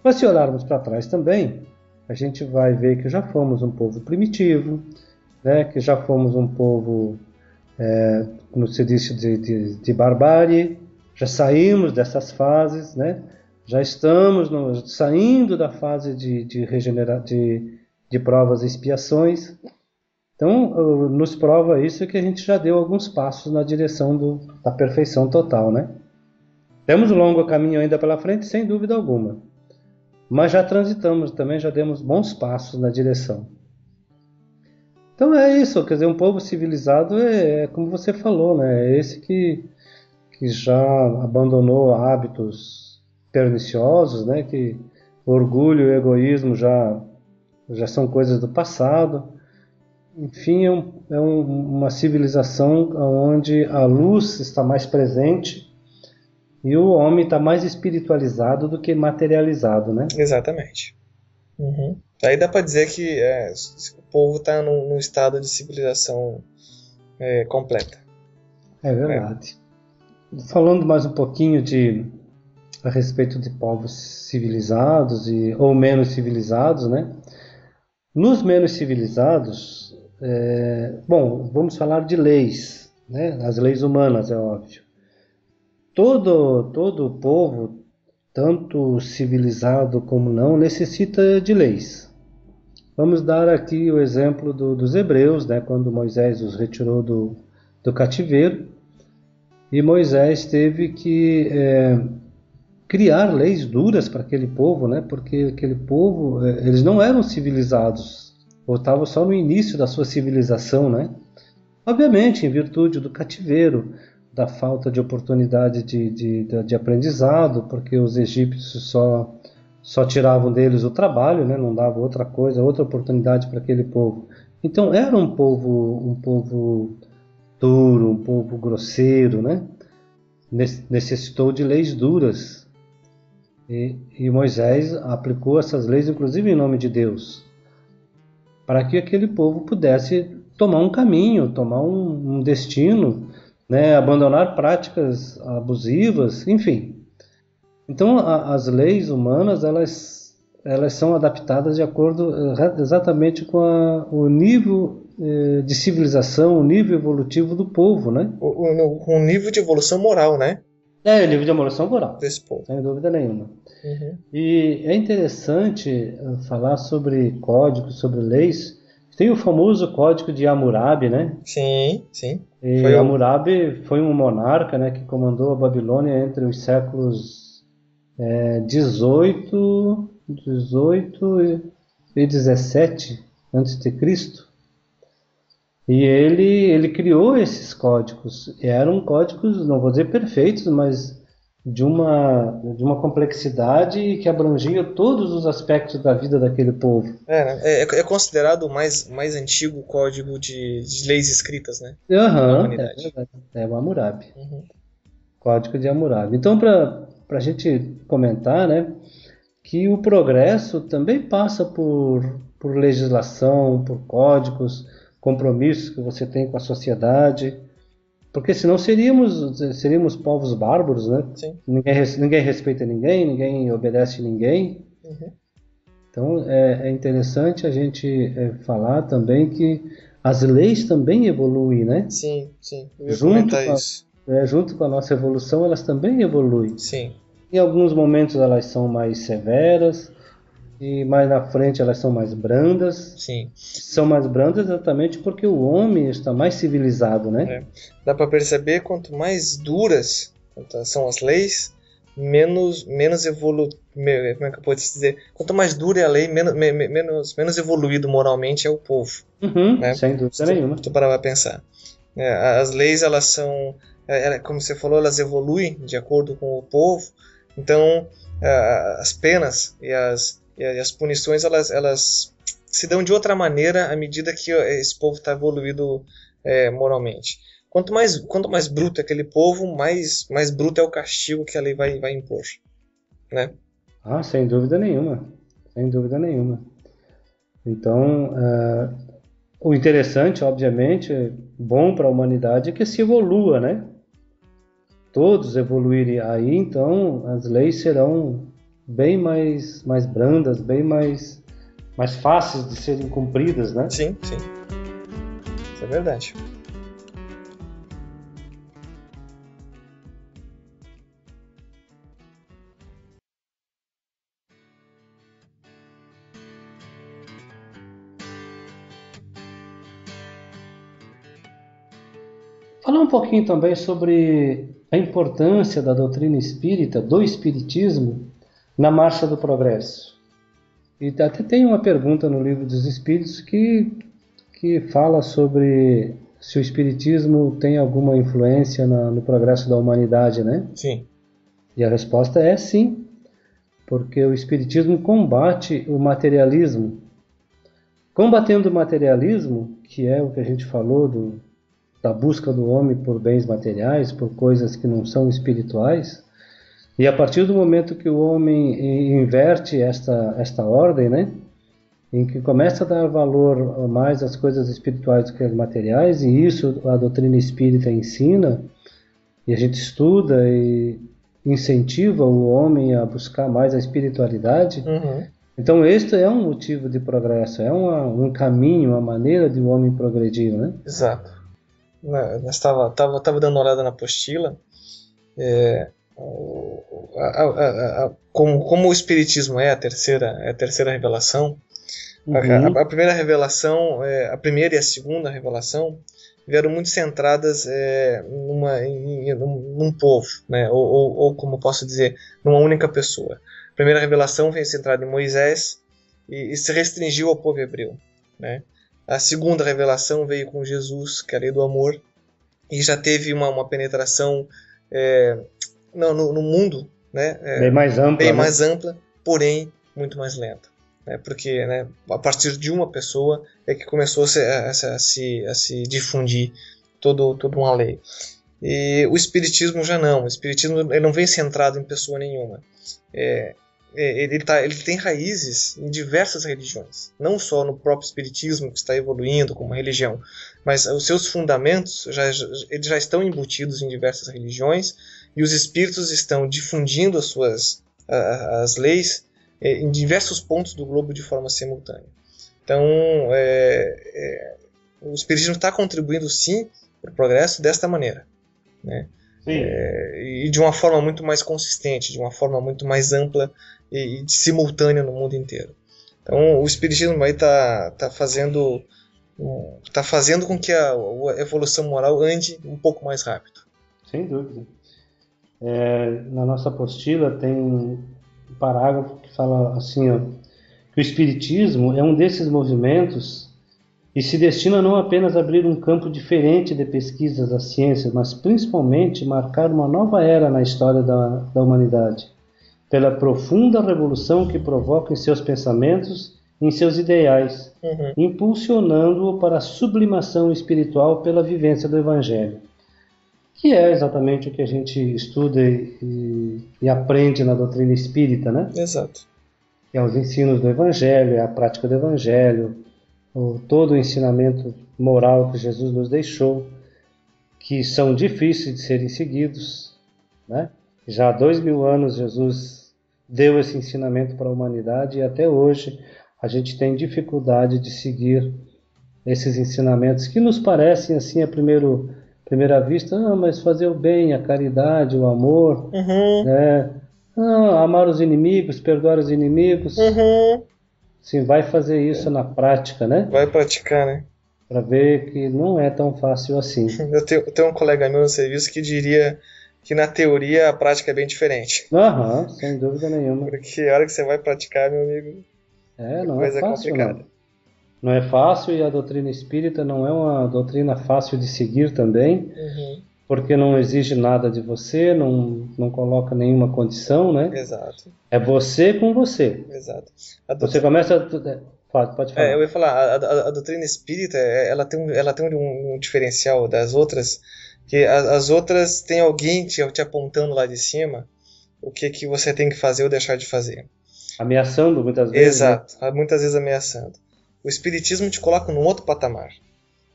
Speaker 2: Mas se olharmos para trás também, a gente vai ver que já fomos um povo primitivo, né? Que já fomos um povo, como se disse, de barbárie, já saímos dessas fases, né? Já estamos saindo da fase de provas e expiações. Então, nos prova isso que a gente já deu alguns passos na direção da perfeição total, né? Temos um longo caminho ainda pela frente, sem dúvida alguma. Mas já transitamos também, já demos bons passos na direção. Então é isso, quer dizer, um povo civilizado é como você falou, né? É esse que que já abandonou hábitos perniciosos, né? Que orgulho e egoísmo já são coisas do passado. Enfim, uma civilização onde a luz está mais presente e o homem está mais espiritualizado do que materializado, né?
Speaker 1: Exatamente. Uhum. Aí dá para dizer que o povo está num estado de civilização completa.
Speaker 2: É verdade. Falando mais um pouquinho a respeito de povos civilizados ou menos civilizados, né? Nos menos civilizados, vamos falar de leis, né? As leis humanas, é óbvio. Todo povo, tanto civilizado como não, necessita de leis. Vamos dar aqui o exemplo dos hebreus, né? Quando Moisés os retirou do cativeiro, e Moisés teve que criar leis duras para aquele povo, né? Porque aquele povo, eles não eram civilizados, ou estavam só no início da sua civilização, né? Obviamente, em virtude do cativeiro, da falta de oportunidade de aprendizado, porque os egípcios só tiravam deles o trabalho, né? Não davam outra coisa, outra oportunidade para aquele povo. Então era um povo duro, um povo grosseiro, né? Necessitou de leis duras. E Moisés aplicou essas leis, inclusive em nome de Deus, para que aquele povo pudesse tomar um caminho, tomar um destino, né? Abandonar práticas abusivas, enfim. Então, as leis humanas, elas são adaptadas de acordo exatamente com o nível de civilização, o nível evolutivo do povo, né?
Speaker 1: O nível de evolução moral, né?
Speaker 2: O nível de evolução moral,
Speaker 1: desse povo.
Speaker 2: sem dúvida nenhuma.
Speaker 1: Uhum.
Speaker 2: E é interessante falar sobre códigos, sobre leis. Tem o famoso Código de Hammurabi, né?
Speaker 1: Sim.
Speaker 2: Hammurabi foi um monarca, né, que comandou a Babilônia entre os séculos 18 e 17 a.C. E ele criou esses códigos. E eram códigos, não vou dizer perfeitos, mas de uma complexidade que abrangia todos os aspectos da vida daquele povo.
Speaker 1: É considerado o mais antigo código de leis escritas, né?
Speaker 2: Da humanidade. É o Hammurabi.
Speaker 1: Uhum.
Speaker 2: Código de Hammurabi. Então, para a gente comentar, né, que o progresso também passa por legislação, por códigos, compromissos que você tem com a sociedade, porque senão seríamos povos bárbaros, né?
Speaker 1: Sim.
Speaker 2: Ninguém respeita ninguém obedece ninguém.
Speaker 1: Uhum.
Speaker 2: Então é interessante a gente falar também que as leis também evoluem, né?
Speaker 1: Sim. Eu ia comentar isso.
Speaker 2: Junto com a nossa evolução, elas também evoluem.
Speaker 1: Sim.
Speaker 2: Em alguns momentos elas são mais severas, e mais na frente elas são mais brandas.
Speaker 1: Sim.
Speaker 2: São mais brandas exatamente porque o homem está mais civilizado, né?
Speaker 1: Dá para perceber, quanto mais duras são as leis, menos como é que eu posso dizer? Quanto mais dura é a lei, menos evoluído moralmente é o povo. Né?
Speaker 2: Sem dúvida nenhuma.
Speaker 1: Se tu parar para pensar. As leis, elas são, como você falou, elas evoluem de acordo com o povo. Então, as penas e as punições, elas se dão de outra maneira à medida que esse povo está evoluído moralmente. Quanto mais bruto é aquele povo, mais bruto é o castigo que a lei vai impor, né?
Speaker 2: Sem dúvida nenhuma. Sem dúvida nenhuma. Então, o interessante, obviamente, bom para a humanidade é que se evolua, né? Todos evoluírem aí, então as leis serão bem mais brandas, bem mais fáceis de serem cumpridas, né?
Speaker 1: Sim. Isso é verdade.
Speaker 2: Falar um pouquinho também sobre a importância da doutrina espírita, do espiritismo, na marcha do progresso. E até tem uma pergunta no Livro dos Espíritos que fala sobre se o Espiritismo tem alguma influência no progresso da humanidade, né?
Speaker 1: Sim.
Speaker 2: E a resposta é sim, porque o Espiritismo combate o materialismo. Combatendo o materialismo, que é o que a gente falou da busca do homem por bens materiais, por coisas que não são espirituais, e a partir do momento que o homem inverte esta ordem, né, em que começa a dar valor mais às coisas espirituais do que às materiais, e isso a doutrina espírita ensina, e a gente estuda e incentiva o homem a buscar mais a espiritualidade. Então este é um motivo de progresso, é um caminho, uma maneira de o homem progredir, né?
Speaker 1: Exato. Eu estava dando uma olhada na apostila. Como o Espiritismo é a terceira revelação, a primeira revelação, a primeira e a segunda revelação vieram muito centradas num povo, né? ou como posso dizer, numa única pessoa. A primeira revelação veio centrada em Moisés e se restringiu ao povo hebreu, né? A segunda revelação veio com Jesus, que é a lei do amor, e já teve uma penetração no mundo, né? Bem mais ampla, porém muito mais lenta, né? Porque, né, a partir de uma pessoa é que começou a se difundir toda uma lei. E o Espiritismo já não. O Espiritismo ele não vem centrado em pessoa nenhuma. Ele tem raízes em diversas religiões, não só no próprio Espiritismo, que está evoluindo como religião, mas os seus fundamentos eles já estão embutidos em diversas religiões, e os espíritos estão difundindo as leis em diversos pontos do globo de forma simultânea. Então, o Espiritismo está contribuindo sim para o progresso desta maneira, né? E de uma forma muito mais consistente, de uma forma muito mais ampla e simultânea no mundo inteiro. Então o Espiritismo aí está fazendo com que a evolução moral ande um pouco mais rápido.
Speaker 2: Sem dúvida. Na nossa apostila tem um parágrafo que fala assim, que o Espiritismo é um desses movimentos e se destina não apenas a abrir um campo diferente de pesquisas das ciências, mas principalmente marcar uma nova era na história da humanidade, pela profunda revolução que provoca em seus pensamentos e em seus ideais, impulsionando-o para a sublimação espiritual pela vivência do Evangelho, que é exatamente o que a gente estuda e aprende na doutrina espírita, né?
Speaker 1: Exato.
Speaker 2: Que é os ensinos do Evangelho, é a prática do Evangelho, todo o ensinamento moral que Jesus nos deixou, que são difíceis de serem seguidos, né? Já há 2000 anos Jesus deu esse ensinamento para a humanidade e até hoje a gente tem dificuldade de seguir esses ensinamentos que nos parecem assim à primeira vista, mas fazer o bem, a caridade, o amor, né? Amar os inimigos, perdoar os inimigos. Sim, vai fazer isso na prática, né?
Speaker 1: Vai praticar, né?
Speaker 2: Para ver que não é tão fácil assim.
Speaker 1: Eu tenho um colega meu no serviço que diria que na teoria a prática é bem diferente.
Speaker 2: Sem dúvida nenhuma.
Speaker 1: Porque a hora que você vai praticar, meu amigo,
Speaker 2: não é fácil, não é fácil, e a doutrina espírita não é uma doutrina fácil de seguir também, porque não exige nada de você, não coloca nenhuma condição, né?
Speaker 1: Exato.
Speaker 2: É você com você.
Speaker 1: Exato.
Speaker 2: Você começa... Pode falar.
Speaker 1: Eu ia falar, a doutrina espírita, ela tem um diferencial das outras, que as outras tem alguém te apontando lá de cima o que você tem que fazer ou deixar de fazer.
Speaker 2: Ameaçando muitas vezes.
Speaker 1: Exato, né? Muitas vezes ameaçando. O Espiritismo te coloca num outro patamar.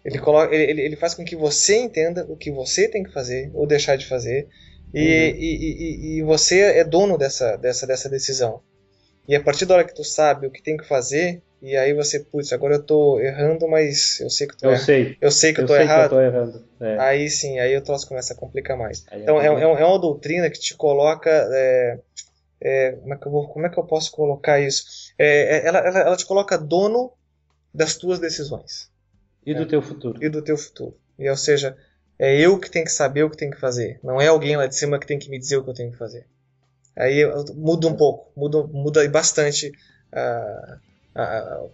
Speaker 1: Ele faz com que você entenda o que você tem que fazer ou deixar de fazer, e você é dono dessa decisão. E a partir da hora que tu sabe o que tem que fazer, e aí você, agora eu tô errando, mas eu sei que eu sei que eu tô errado. Aí sim, aí o troço começa a complicar mais. Então é uma doutrina que te coloca, como é que eu posso colocar isso? Ela te coloca dono das tuas decisões.
Speaker 2: E do teu futuro.
Speaker 1: E, ou seja, é eu que tenho que saber o que tenho que fazer. Não é alguém lá de cima que tem que me dizer o que eu tenho que fazer. Aí muda um pouco, muda bastante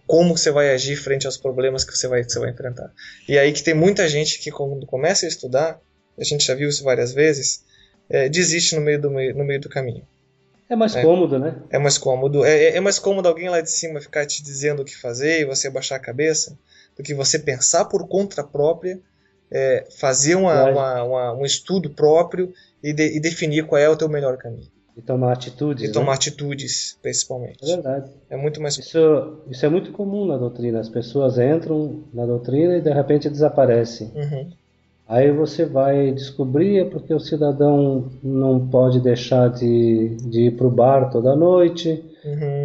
Speaker 1: como você vai agir frente aos problemas que você vai enfrentar. E aí que tem muita gente que, quando começa a estudar, a gente já viu isso várias vezes, desiste no meio do caminho.
Speaker 2: É mais cômodo, né?
Speaker 1: É mais cômodo. É mais cômodo alguém lá de cima ficar te dizendo o que fazer e você baixar a cabeça, do que você pensar por conta própria, fazer um estudo próprio e definir qual é o teu melhor caminho.
Speaker 2: E tomar atitudes.
Speaker 1: E tomar atitudes, principalmente.
Speaker 2: É verdade.
Speaker 1: É muito mais...
Speaker 2: Isso é muito comum na doutrina. As pessoas entram na doutrina e de repente desaparecem.
Speaker 1: Uhum.
Speaker 2: Aí você vai descobrir porque o cidadão não pode deixar de ir para o bar toda noite,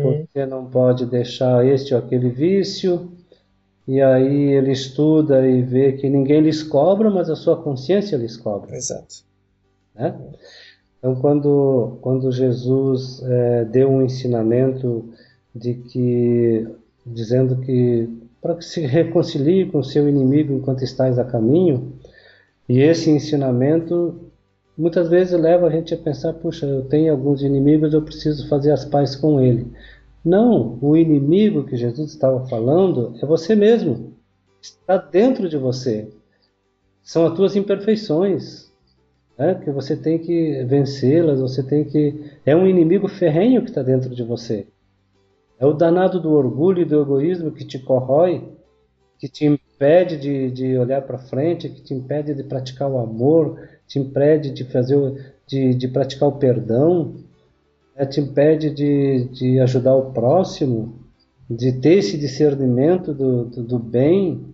Speaker 2: porque não pode deixar este ou aquele vício, e aí ele estuda e vê que ninguém lhes cobra, mas a sua consciência lhes cobra.
Speaker 1: Exato.
Speaker 2: Né? Então, quando Jesus deu um ensinamento dizendo que para que se reconcilie com o seu inimigo enquanto estais a caminho, e esse ensinamento muitas vezes leva a gente a pensar, puxa, eu tenho alguns inimigos, eu preciso fazer as pazes com ele. Não, o inimigo que Jesus estava falando é você mesmo. Está dentro de você. São as tuas imperfeições, que você tem que vencê-las, é um inimigo ferrenho que está dentro de você. É o danado do orgulho e do egoísmo que te corrói, que te impede de olhar para frente, que te impede de praticar o amor, te impede de praticar o perdão, te impede de ajudar o próximo, de ter esse discernimento do bem,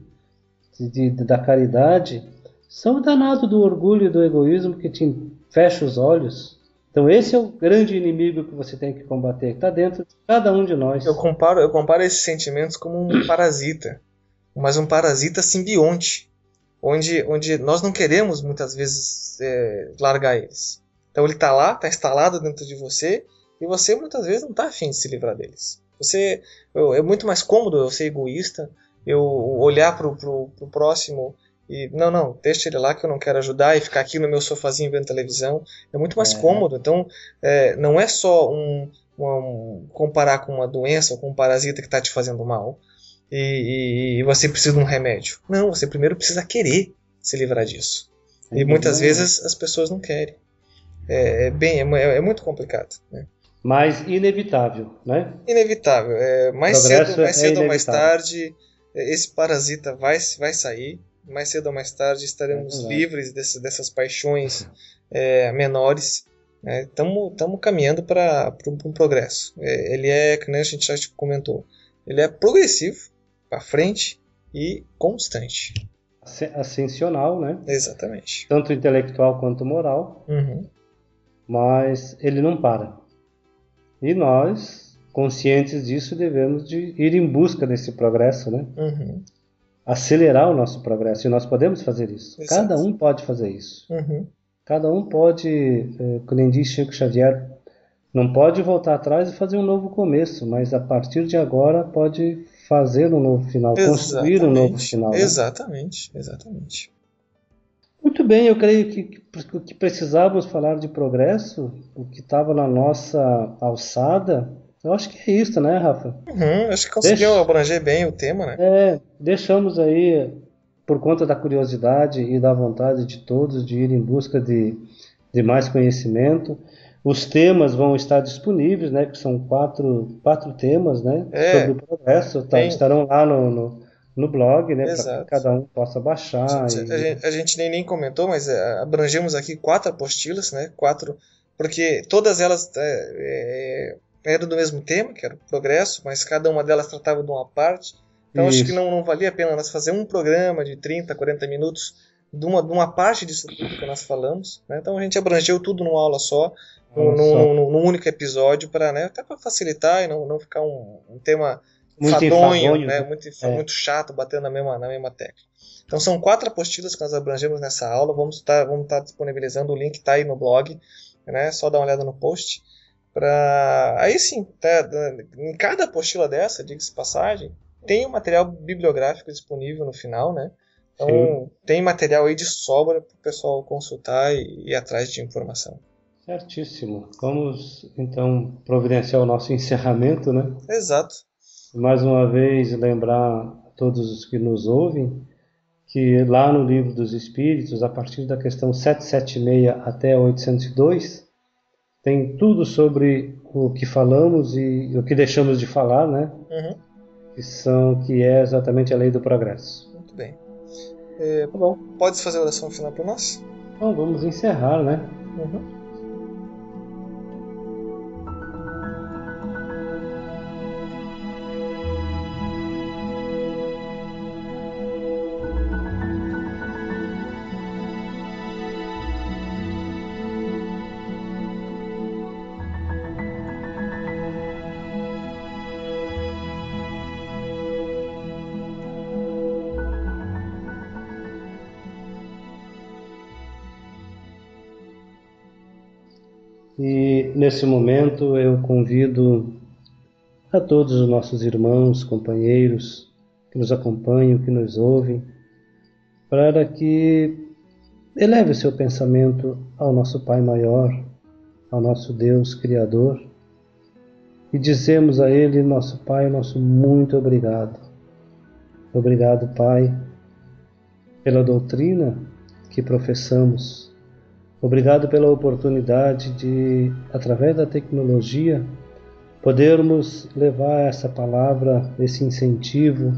Speaker 2: da caridade. São o danado do orgulho e do egoísmo que te fecha os olhos. Então esse é o grande inimigo que você tem que combater, que está dentro de cada um de nós.
Speaker 1: Eu comparo esses sentimentos como um parasita, mas um parasita simbionte, onde nós não queremos muitas vezes largar eles. Então ele está lá, está instalado dentro de você, e você muitas vezes não está afim de se livrar deles. É muito mais cômodo eu ser egoísta, eu olhar para o próximo e não, deixa ele lá que eu não quero ajudar, e ficar aqui no meu sofazinho vendo televisão. É muito mais cômodo. Então não é só comparar com uma doença ou com um parasita que está te fazendo mal, e você precisa de um remédio. Não, você primeiro precisa querer se livrar disso. E muitas vezes as pessoas não querem. É muito complicado, né?
Speaker 2: Mas inevitável, né?
Speaker 1: Inevitável. Mais cedo ou mais tarde, esse parasita vai sair. Mais cedo ou mais tarde estaremos livres dessas paixões menores. Estamos caminhando para um progresso. Ele como a gente já comentou, ele é progressivo, para frente e constante.
Speaker 2: Ascensional, né?
Speaker 1: Exatamente.
Speaker 2: Tanto intelectual quanto moral.
Speaker 1: Uhum.
Speaker 2: Mas ele não para. E nós, conscientes disso, devemos de ir em busca desse progresso, né?
Speaker 1: Uhum.
Speaker 2: Acelerar o nosso progresso. E nós podemos fazer isso.
Speaker 1: Exato.
Speaker 2: Cada um pode fazer isso.
Speaker 1: Uhum.
Speaker 2: Cada um pode, como diz Chico Xavier, não pode voltar atrás e fazer um novo começo, mas a partir de agora pode fazer um novo final, construir um novo final. Né?
Speaker 1: Exatamente.
Speaker 2: Muito bem, eu creio que precisávamos falar de progresso, o que estava na nossa alçada. Eu acho que é isso, né, Rafa?
Speaker 1: Acho que conseguiu abranger bem o tema, né?
Speaker 2: Deixamos aí, por conta da curiosidade e da vontade de todos de ir em busca de mais conhecimento. Os temas vão estar disponíveis, né? Que são quatro temas, né? Sobre o progresso. Estarão lá no blog, né? Para que cada um possa baixar.
Speaker 1: A gente nem comentou, mas abrangemos aqui 4 apostilas, né? 4, porque todas elas eram do mesmo tema, que era o progresso, mas cada uma delas tratava de uma parte. Então acho que não valia a pena nós fazer um programa de 30, 40 minutos de uma parte disso tudo que nós falamos, né? Então a gente abrangeu tudo numa aula só, num único episódio, até para facilitar e não ficar um tema muito enfadonho, né? Muito chato, batendo na mesma tecla. Então são 4 apostilas que nós abrangemos nessa aula. Vamos estar disponibilizando, o link está aí no blog, né? Só dá uma olhada no post. Aí sim, em cada apostila dessa, diga-se passagem, tem um material bibliográfico disponível no final, né? Então tem material aí de sobra para o pessoal consultar e ir atrás de informação.
Speaker 2: Certíssimo. Vamos então providenciar o nosso encerramento, né?
Speaker 1: Exato.
Speaker 2: Mais uma vez, lembrar a todos os que nos ouvem que lá no Livro dos Espíritos, a partir da questão 776 até 802, tem tudo sobre o que falamos e o que deixamos de falar, né? Que é exatamente a lei do progresso.
Speaker 1: Muito bem. Tá bom. Pode fazer a oração final para nós?
Speaker 2: Então vamos encerrar, né? E nesse momento eu convido a todos os nossos irmãos, companheiros que nos acompanham, que nos ouvem, para que eleve o seu pensamento ao nosso Pai Maior, ao nosso Deus Criador, e dizemos a Ele, nosso Pai, nosso muito obrigado. Obrigado, Pai, pela doutrina que professamos. Obrigado pela oportunidade de, através da tecnologia, podermos levar essa palavra, esse incentivo,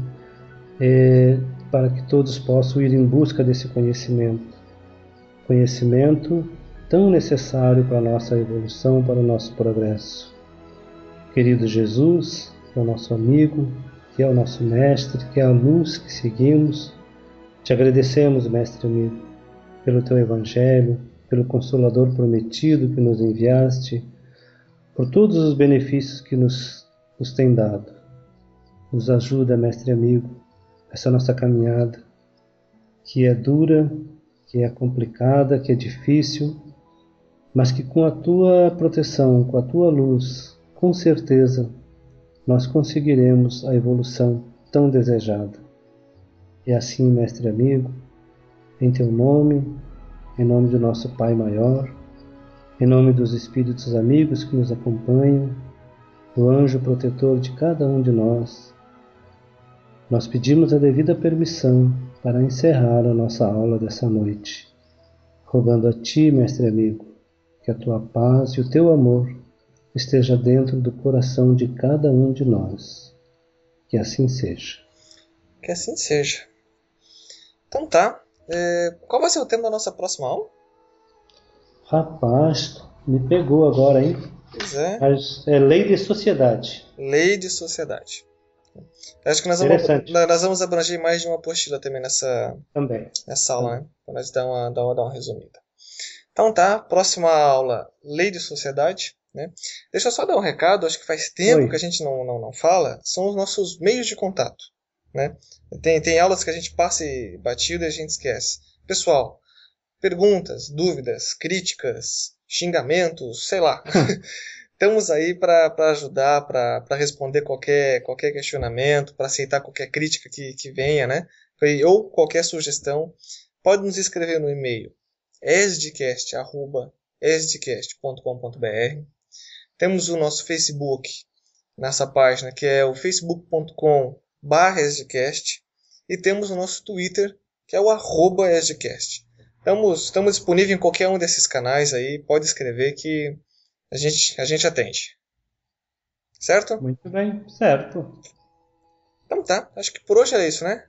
Speaker 2: para que todos possam ir em busca desse conhecimento. Conhecimento tão necessário para a nossa evolução, para o nosso progresso. Querido Jesus, que é o nosso amigo, que é o nosso mestre, que é a luz que seguimos, te agradecemos, mestre amigo, pelo teu evangelho, pelo Consolador prometido que nos enviaste, por todos os benefícios que nos tem dado. Nos ajuda, mestre amigo, essa nossa caminhada, que é dura, que é complicada, que é difícil, mas que com a tua proteção, com a tua luz, com certeza, nós conseguiremos a evolução tão desejada. E assim, mestre amigo, em teu nome, em nome do nosso Pai Maior, em nome dos Espíritos amigos que nos acompanham, do anjo protetor de cada um de nós pedimos a devida permissão para encerrar a nossa aula dessa noite, rogando a Ti, mestre amigo, que a Tua paz e o Teu amor esteja dentro do coração de cada um de nós. Que assim seja.
Speaker 1: Que assim seja. Então tá. Qual vai ser o tema da nossa próxima aula?
Speaker 2: Rapaz, me pegou agora, hein?
Speaker 1: Pois é.
Speaker 2: Mas é lei de sociedade.
Speaker 1: Lei de sociedade. Acho que nós vamos abranger mais de uma apostila também nessa aula, né? Para nós dar uma resumida. Então tá, próxima aula, lei de sociedade. Né? Deixa eu só dar um recado, acho que faz tempo que a gente não fala, são os nossos meios de contato. Né? Tem aulas que a gente passa batido e a gente esquece. Pessoal, perguntas, dúvidas, críticas, xingamentos, sei lá. Estamos aí para ajudar, para responder qualquer questionamento, para aceitar qualquer crítica que venha, né? Ou qualquer sugestão. Pode nos escrever no e-mail esdcast@esdcast.com.br. Temos o nosso Facebook nessa página, que é o facebook.com/esdcast. E temos o nosso Twitter, que é o @esdcast. Estamos disponíveis em qualquer um desses canais aí. Pode escrever que a gente atende. Certo?
Speaker 2: Muito bem, certo.
Speaker 1: Então tá, acho que por hoje era isso, né?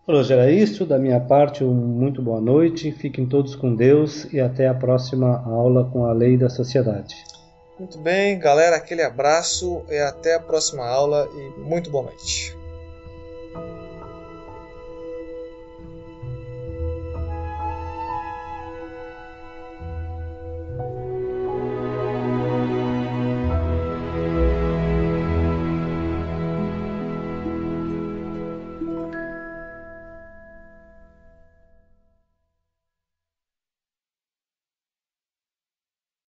Speaker 2: Por hoje era isso. Da minha parte, muito boa noite. Fiquem todos com Deus e até a próxima aula com a Lei da Sociedade.
Speaker 1: Muito bem, galera, aquele abraço e até a próxima aula e muito boa noite.